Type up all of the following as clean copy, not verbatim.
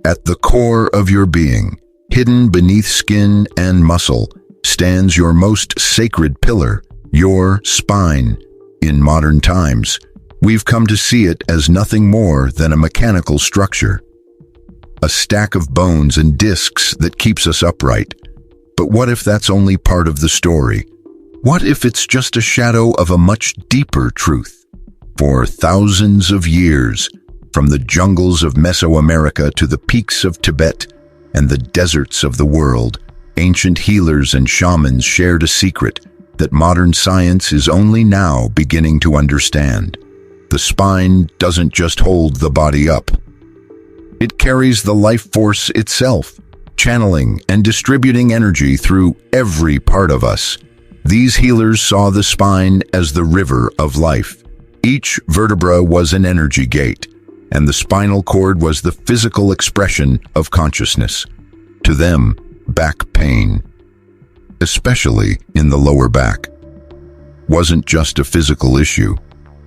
At the core of your being, hidden beneath skin and muscle, stands your most sacred pillar, your spine. In modern times, we've come to see it as nothing more than a mechanical structure, a stack of bones and discs that keeps us upright. But what if that's only part of the story? What if it's just a shadow of a much deeper truth? For thousands of years, from the jungles of Mesoamerica to the peaks of Tibet and the deserts of the world, ancient healers and shamans shared a secret that modern science is only now beginning to understand. The spine doesn't just hold the body up. It carries the life force itself, channeling and distributing energy through every part of us. These healers saw the spine as the river of life. Each vertebra was an energy gate, and the spinal cord was the physical expression of consciousness. To them, back pain, especially in the lower back, wasn't just a physical issue.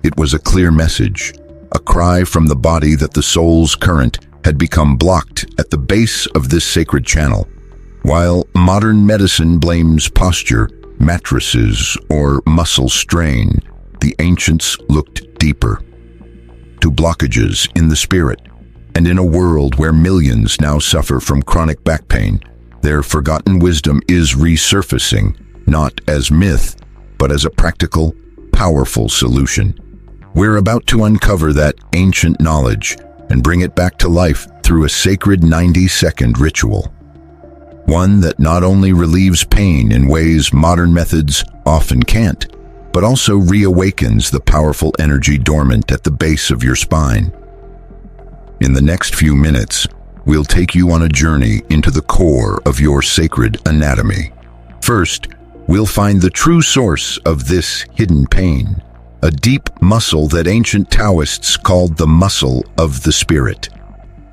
It was a clear message, a cry from the body that the soul's current had become blocked at the base of this sacred channel. While modern medicine blames posture, mattresses, or muscle strain, the ancients looked deeper, to blockages in the spirit. And in a world where millions now suffer from chronic back pain, their forgotten wisdom is resurfacing, not as myth, but as a practical, powerful solution. We're about to uncover that ancient knowledge and bring it back to life through a sacred 90-second ritual. One that not only relieves pain in ways modern methods often can't, but also reawakens the powerful energy dormant at the base of your spine. In the next few minutes, we'll take you on a journey into the core of your sacred anatomy. First, we'll find the true source of this hidden pain, a deep muscle that ancient Taoists called the muscle of the spirit.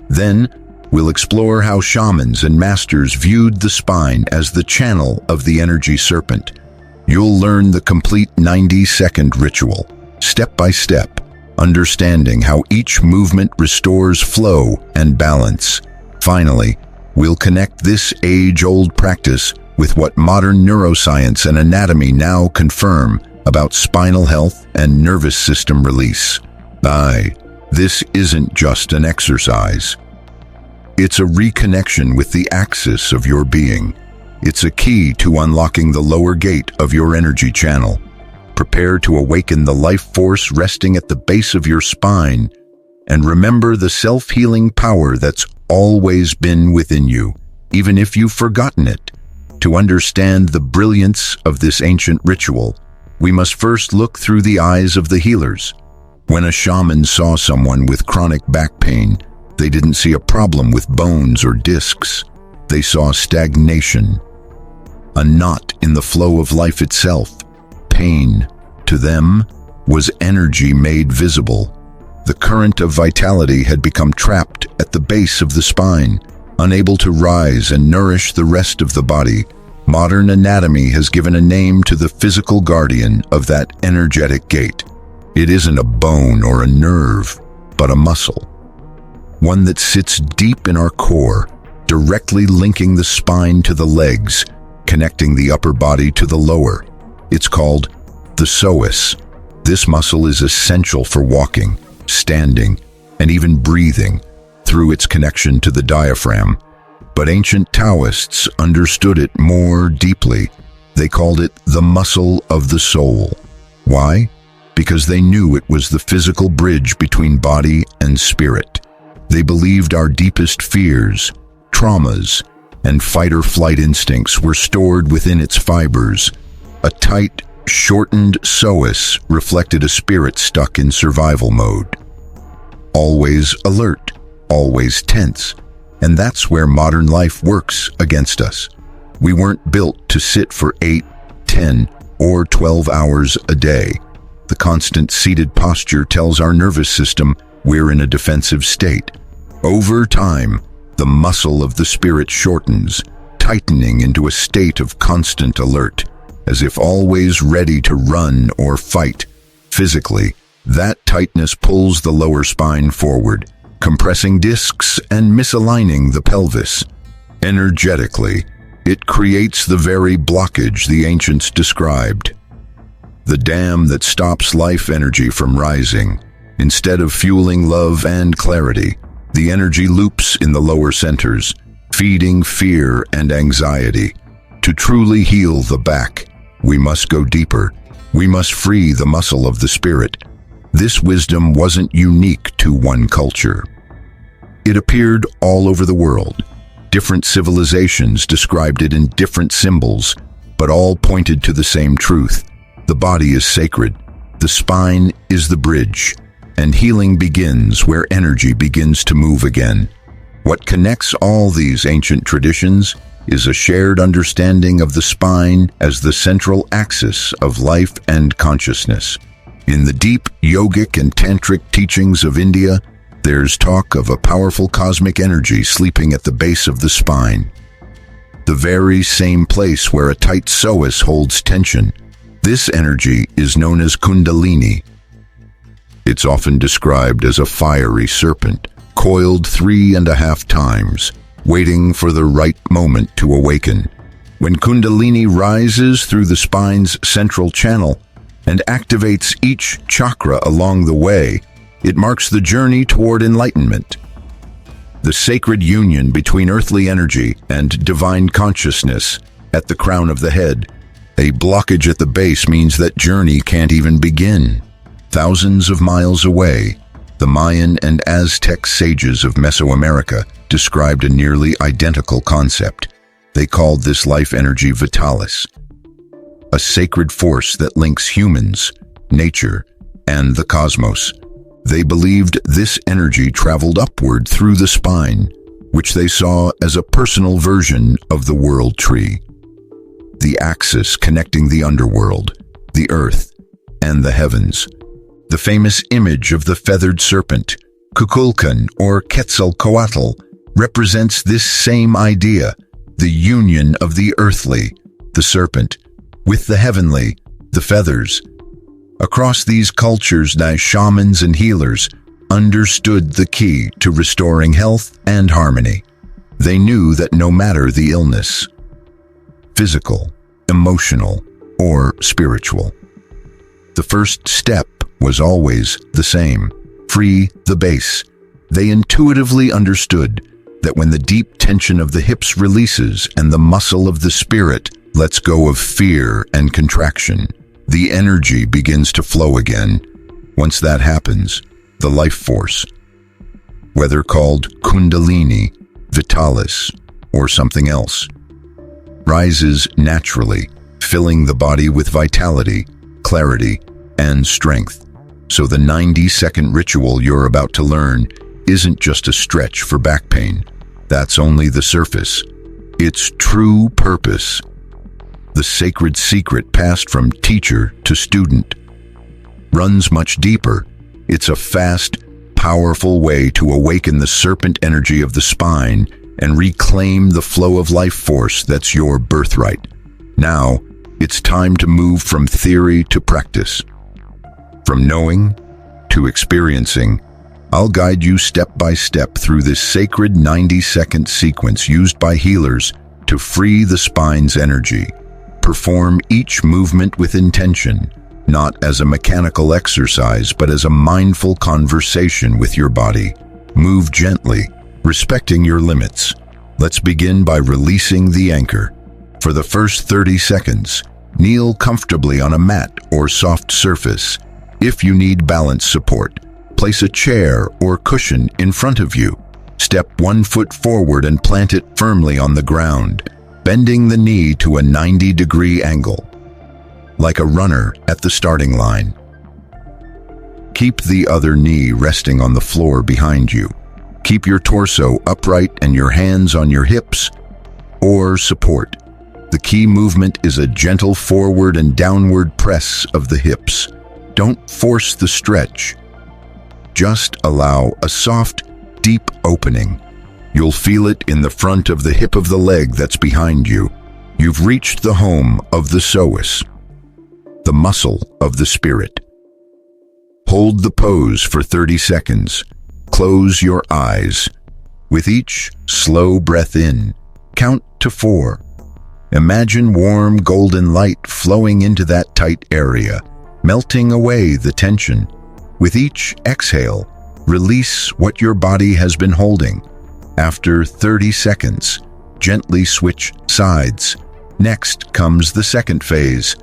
Then, we'll explore how shamans and masters viewed the spine as the channel of the energy serpent. You'll learn the complete 90-second ritual, step by step, understanding how each movement restores flow and balance. Finally, we'll connect this age-old practice with what modern neuroscience and anatomy now confirm about spinal health and nervous system release. This isn't just an exercise. It's a reconnection with the axis of your being. It's a key to unlocking the lower gate of your energy channel. Prepare to awaken the life force resting at the base of your spine, and remember the self-healing power that's always been within you, even if you've forgotten it. To understand the brilliance of this ancient ritual, we must first look through the eyes of the healers. When a shaman saw someone with chronic back pain, they didn't see a problem with bones or discs. They saw stagnation, a knot in the flow of life itself. Pain, to them, was energy made visible. The current of vitality had become trapped at the base of the spine, unable to rise and nourish the rest of the body. Modern anatomy has given a name to the physical guardian of that energetic gate. It isn't a bone or a nerve, but a muscle, one that sits deep in our core, directly linking the spine to the legs, connecting the upper body to the lower. It's called the psoas. This muscle is essential for walking, standing, and even breathing through its connection to the diaphragm. But ancient Taoists understood it more deeply. They called it the muscle of the soul. Why? Because they knew it was the physical bridge between body and spirit. They believed our deepest fears, traumas, and fight-or-flight instincts were stored within its fibers. A tight, shortened psoas reflected a spirit stuck in survival mode. Always alert, always tense. And that's where modern life works against us. We weren't built to sit for 8, 10, or 12 hours a day. The constant seated posture tells our nervous system we're in a defensive state. Over time, the muscle of the spirit shortens, tightening into a state of constant alert, as if always ready to run or fight. Physically, that tightness pulls the lower spine forward, compressing discs and misaligning the pelvis. Energetically, it creates the very blockage the ancients described. The dam that stops life energy from rising. Instead of fueling love and clarity, the energy loops in the lower centers, feeding fear and anxiety. To truly heal the back, we must go deeper. We must free the muscle of the spirit. This wisdom wasn't unique to one culture. It appeared all over the world. Different civilizations described it in different symbols, but all pointed to the same truth. The body is sacred. The spine is the bridge. And healing begins where energy begins to move again. What connects all these ancient traditions is a shared understanding of the spine as the central axis of life and consciousness. In the deep yogic and tantric teachings of India, there's talk of a powerful cosmic energy sleeping at the base of the spine. The very same place where a tight psoas holds tension. This energy is known as Kundalini. It's often described as a fiery serpent, coiled 3.5 times, waiting for the right moment to awaken. When Kundalini rises through the spine's central channel and activates each chakra along the way, it marks the journey toward enlightenment. The sacred union between earthly energy and divine consciousness at the crown of the head. A blockage at the base means that journey can't even begin. Thousands of miles away, the Mayan and Aztec sages of Mesoamerica described a nearly identical concept. They called this life energy vitalis, a sacred force that links humans, nature, and the cosmos. They believed this energy traveled upward through the spine, which they saw as a personal version of the world tree. The axis connecting the underworld, the earth, and the heavens. The famous image of the feathered serpent, Kukulkan or Quetzalcoatl, represents this same idea, the union of the earthly, the serpent, with the heavenly, the feathers. Across these cultures, shamans and healers understood the key to restoring health and harmony. They knew that no matter the illness, physical, emotional, or spiritual, the first step was always the same: free the base. They intuitively understood that when the deep tension of the hips releases and the muscle of the spirit lets go of fear and contraction, the energy begins to flow again. Once that happens, the life force, whether called Kundalini, Vitalis, or something else, rises naturally, filling the body with vitality, clarity, and strength. So the 90-second ritual you're about to learn isn't just a stretch for back pain. That's only the surface. Its true purpose, the sacred secret passed from teacher to student, runs much deeper. It's a fast, powerful way to awaken the serpent energy of the spine and reclaim the flow of life force that's your birthright. Now, it's time to move from theory to practice. From knowing to experiencing, I'll guide you step by step through this sacred 90-second sequence used by healers to free the spine's energy. Perform each movement with intention, not as a mechanical exercise, but as a mindful conversation with your body. Move gently, respecting your limits. Let's begin by releasing the anchor. For the first 30 seconds, kneel comfortably on a mat or soft surface. If you need balance support, place a chair or cushion in front of you. Step 1 foot forward and plant it firmly on the ground, bending the knee to a 90-degree angle, like a runner at the starting line. Keep the other knee resting on the floor behind you. Keep your torso upright and your hands on your hips or support. The key movement is a gentle forward and downward press of the hips. Don't force the stretch. Just allow a soft, deep opening. You'll feel it in the front of the hip of the leg that's behind you. You've reached the home of the psoas, the muscle of the spirit. Hold the pose for 30 seconds. close your eyes. With each slow breath in, count to 4. Imagine warm golden light flowing into that tight area, melting away the tension. With each exhale, release what your body has been holding. After 30 seconds, gently switch sides. Next comes the second phase.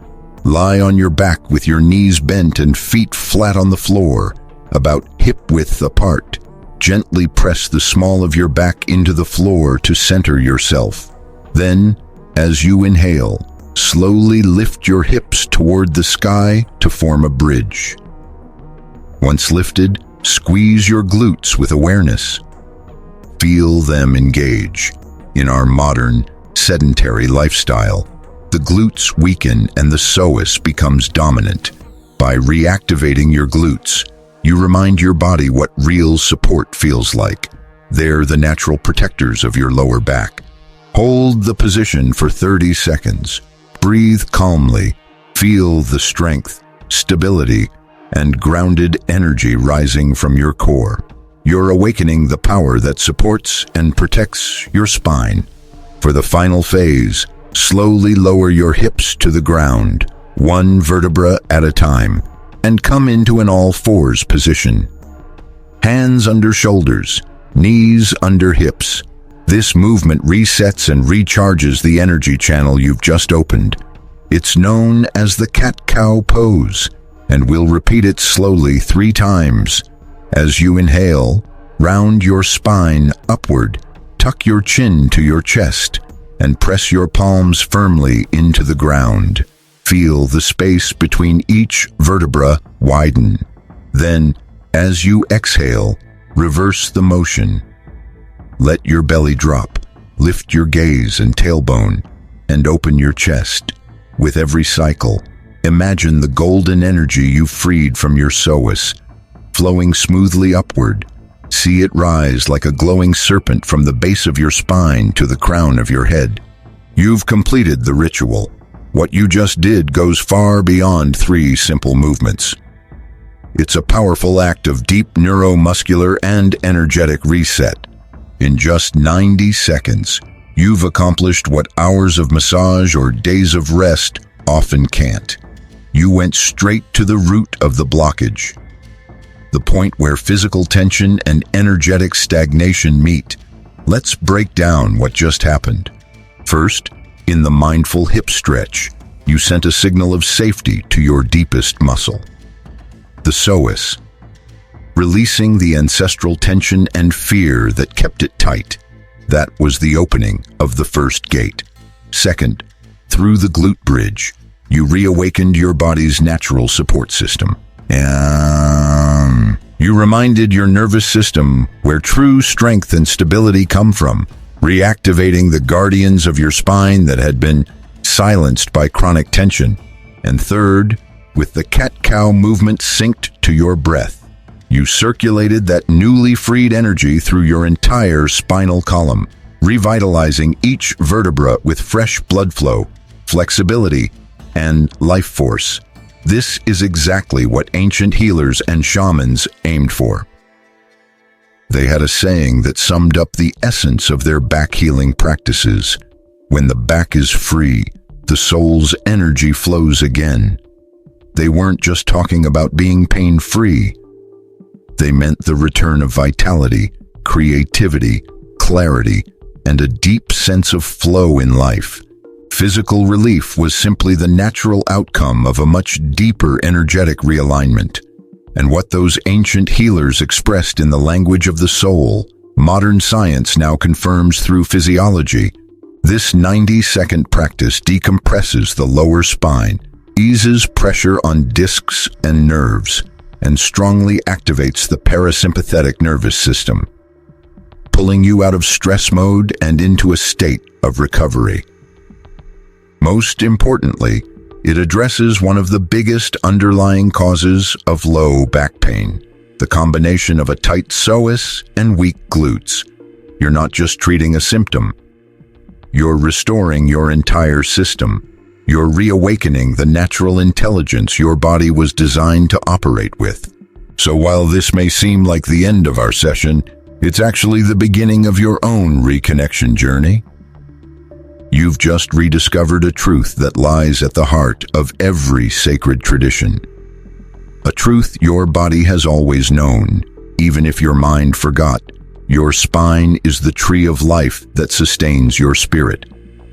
Lie on your back with your knees bent and feet flat on the floor, about hip-width apart. Gently press the small of your back into the floor to center yourself. Then, as you inhale, slowly lift your hips toward the sky to form a bridge. Once lifted, squeeze your glutes with awareness. Feel them engage. In our modern, sedentary lifestyle, the glutes weaken and the psoas becomes dominant. By reactivating your glutes, you remind your body what real support feels like. They're the natural protectors of your lower back. Hold the position for 30 seconds. Breathe calmly. Feel the strength, stability, and grounded energy rising from your core. You're awakening the power that supports and protects your spine. For the final phase, slowly lower your hips to the ground, one vertebra at a time, and come into an all-fours position. Hands under shoulders, knees under hips. This movement resets and recharges the energy channel you've just opened. It's known as the cat-cow pose, and we'll repeat it slowly 3 times. As you inhale, round your spine upward, tuck your chin to your chest, and press your palms firmly into the ground. Feel the space between each vertebra widen. Then, as you exhale, reverse the motion. Let your belly drop, lift your gaze and tailbone, and open your chest. With every cycle, imagine the golden energy you freed from your psoas, flowing smoothly upward. See it rise like a glowing serpent from the base of your spine to the crown of your head. You've completed the ritual. What you just did goes far beyond 3 simple movements. It's a powerful act of deep neuromuscular and energetic reset. In just 90 seconds, you've accomplished what hours of massage or days of rest often can't. You went straight to the root of the blockage, the point where physical tension and energetic stagnation meet. Let's break down what just happened. First, in the mindful hip stretch, you sent a signal of safety to your deepest muscle, the psoas, releasing the ancestral tension and fear that kept it tight. That was the opening of the first gate. Second, through the glute bridge, you reawakened your body's natural support system. You reminded your nervous system where true strength and stability come from, reactivating the guardians of your spine that had been silenced by chronic tension. And third, with the cat-cow movement synced to your breath, you circulated that newly freed energy through your entire spinal column, revitalizing each vertebra with fresh blood flow, flexibility, and life force. This is exactly what ancient healers and shamans aimed for. They had a saying that summed up the essence of their back healing practices. When the back is free, the soul's energy flows again. They weren't just talking about being pain-free. They meant the return of vitality, creativity, clarity, and a deep sense of flow in life. Physical relief was simply the natural outcome of a much deeper energetic realignment. And what those ancient healers expressed in the language of the soul, modern science now confirms through physiology. This 90-second practice decompresses the lower spine, eases pressure on discs and nerves, and strongly activates the parasympathetic nervous system, pulling you out of stress mode and into a state of recovery. Most importantly, it addresses one of the biggest underlying causes of low back pain, the combination of a tight psoas and weak glutes. You're not just treating a symptom. You're restoring your entire system. You're reawakening the natural intelligence your body was designed to operate with. So while this may seem like the end of our session, it's actually the beginning of your own reconnection journey. You've just rediscovered a truth that lies at the heart of every sacred tradition. A truth your body has always known, even if your mind forgot. Your spine is the tree of life that sustains your spirit.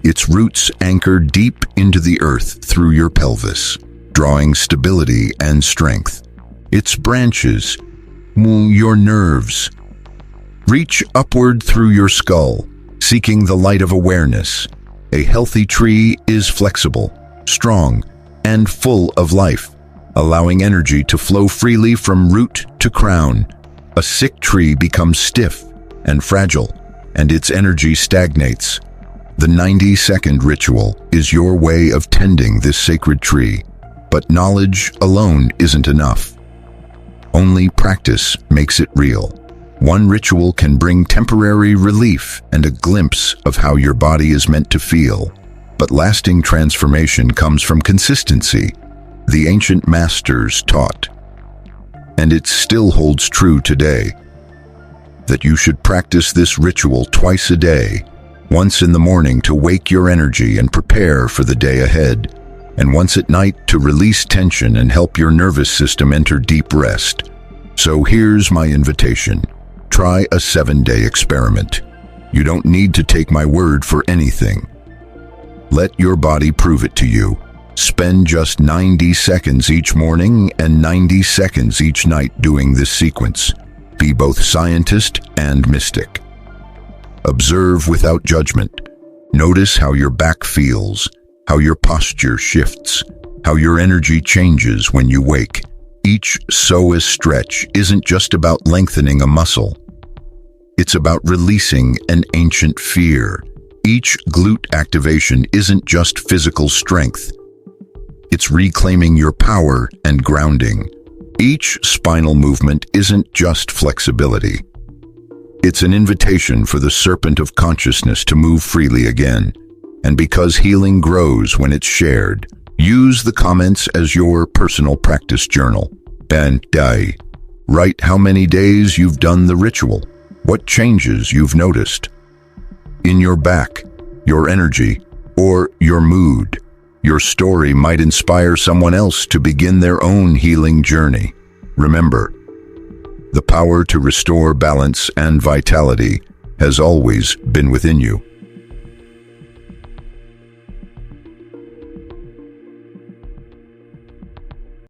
Its roots anchor deep into the earth through your pelvis, drawing stability and strength. Its branches, your nerves, reach upward through your skull, seeking the light of awareness. A healthy tree is flexible, strong, and full of life, allowing energy to flow freely from root to crown. A sick tree becomes stiff and fragile, and its energy stagnates. The 90-second ritual is your way of tending this sacred tree, but knowledge alone isn't enough. Only practice makes it real. One ritual can bring temporary relief and a glimpse of how your body is meant to feel, but lasting transformation comes from consistency. The ancient masters taught, and it still holds true today, that you should practice this ritual twice a day, once in the morning to wake your energy and prepare for the day ahead, and once at night to release tension and help your nervous system enter deep rest. So here's my invitation. Try a 7-day experiment. You don't need to take my word for anything. Let your body prove it to you. Spend just 90 seconds each morning and 90 seconds each night doing this sequence. Be both scientist and mystic. Observe without judgment. Notice how your back feels, how your posture shifts, how your energy changes when you wake. Each psoas stretch isn't just about lengthening a muscle. It's about releasing an ancient fear. Each glute activation isn't just physical strength. It's reclaiming your power and grounding. Each spinal movement isn't just flexibility. It's an invitation for the serpent of consciousness to move freely again. And because healing grows when it's shared, use the comments as your personal practice journal. And write how many days you've done the ritual, what changes you've noticed. In your back, your energy, or your mood, your story might inspire someone else to begin their own healing journey. Remember, the power to restore balance and vitality has always been within you.